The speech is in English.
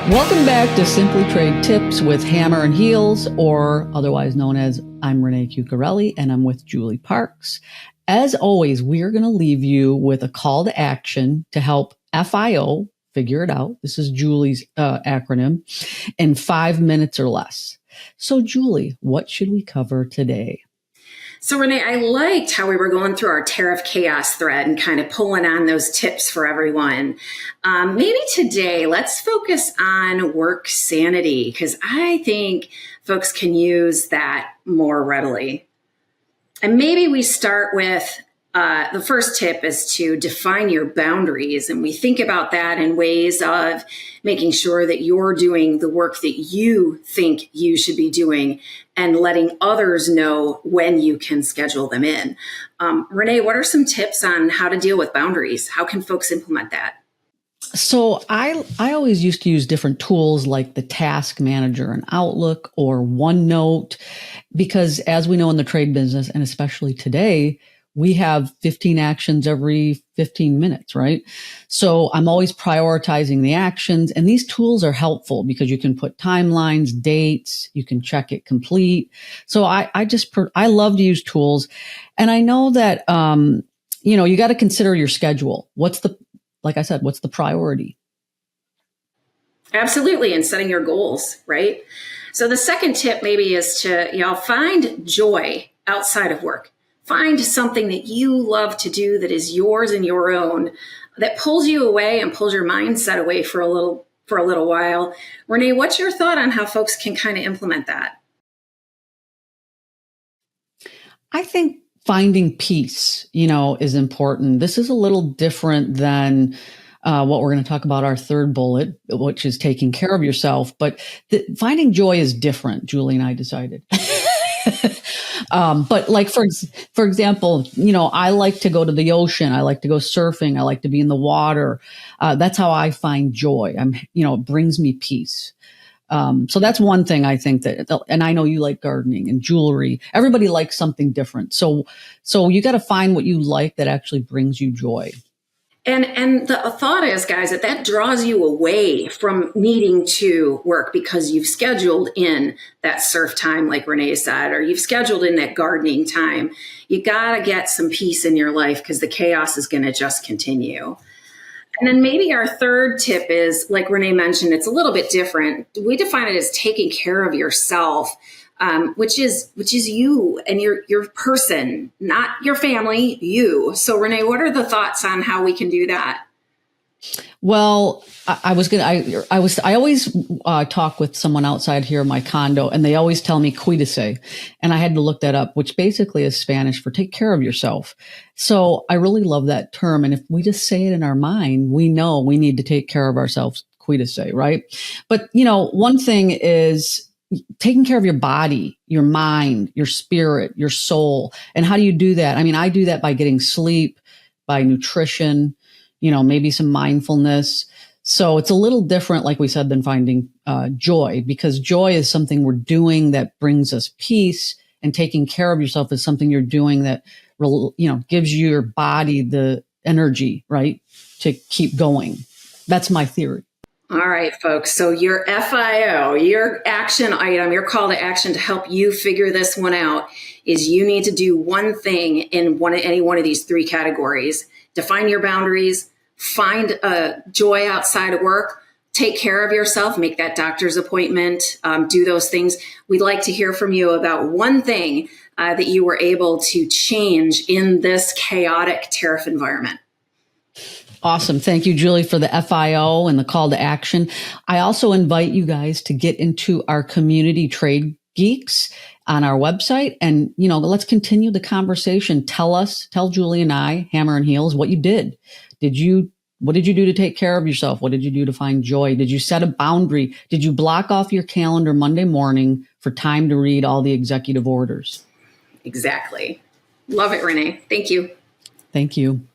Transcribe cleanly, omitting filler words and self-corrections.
Welcome back to Simply Trade Tips with Hammer and Heels, or otherwise known as I'm Renee Chuichiarelli, and I'm with Julie Parks. As always, we are going to leave you with a call to action to help FIO figure it out. This is Julie's acronym, in 5 minutes or less. So Julie, what should we cover today? So Renee, I liked how we were going through our Tariff Chaos thread and kind of pulling on those tips for everyone. Maybe today, let's focus on work sanity, because I think folks can use that more readily. And maybe we start with the first tip is to define your boundaries. And we think about that in ways of making sure that you're doing the work that you think you should be doing and letting others know when you can schedule them in. Renee, what are some tips on how to deal with boundaries? How can folks implement that? So I always used to use different tools like the Task Manager in Outlook or OneNote, because as we know in the trade business, and especially today, we have 15 actions every 15 minutes, right? So I'm always prioritizing the actions, and these tools are helpful because you can put timelines, dates, you can check it complete. So I love to use tools. And I know that, you got to consider your schedule. Like I said, what's the priority? Absolutely. And setting your goals, right? So the second tip maybe is to, find joy outside of work. Find something that you love to do that is yours and your own, that pulls you away and pulls your mindset away for a little while. Renee, what's your thought on how folks can kind of implement that? I think finding peace, is important. This is a little different than what we're going to talk about our third bullet, which is taking care of yourself. But finding joy is different, Julie and I decided. But like, for example, I like to go to the ocean. I like to go surfing. I like to be in the water. That's how I find joy. It brings me peace. So that's one thing I think and I know you like gardening and jewelry. Everybody likes something different. So you got to find what you like that actually brings you joy. And the thought is, guys, that draws you away from needing to work because you've scheduled in that surf time, like Renee said, or you've scheduled in that gardening time. You got to get some peace in your life because the chaos is going to just continue. And then maybe our third tip is, like Renee mentioned, it's a little bit different. We define it as taking care of yourself, which is you and your person, not your family, you. So Renee, what are the thoughts on how we can do that? Well, I always talk with someone outside here in my condo, and they always tell me cuídese. And I had to look that up, which basically is Spanish for take care of yourself. So I really love that term. And if we just say it in our mind, we know we need to take care of ourselves, cuídese, right? But, one thing is taking care of your body, your mind, your spirit, your soul. And how do you do that? I do that by getting sleep, by nutrition, maybe some mindfulness. So it's a little different, like we said, than finding joy, because joy is something we're doing that brings us peace, and taking care of yourself is something you're doing that, gives your body the energy, right, to keep going. That's my theory. All right, folks. So your FIO, your action item, your call to action to help you figure this one out is you need to do one thing in any one of these three categories. Define your boundaries, find joy outside of work, take care of yourself, make that doctor's appointment, do those things. We'd like to hear from you about one thing that you were able to change in this chaotic tariff environment. Awesome. Thank you, Julie, for the FIO and the call to action. I also invite you guys to get into our community Trade Geeks on our website. And, let's continue the conversation. Tell Julie and I, Hammer and Heels, what you did. What did you do to take care of yourself? What did you do to find joy? Did you set a boundary? Did you block off your calendar Monday morning for time to read all the executive orders? Exactly. Love it, Renee. Thank you. Thank you.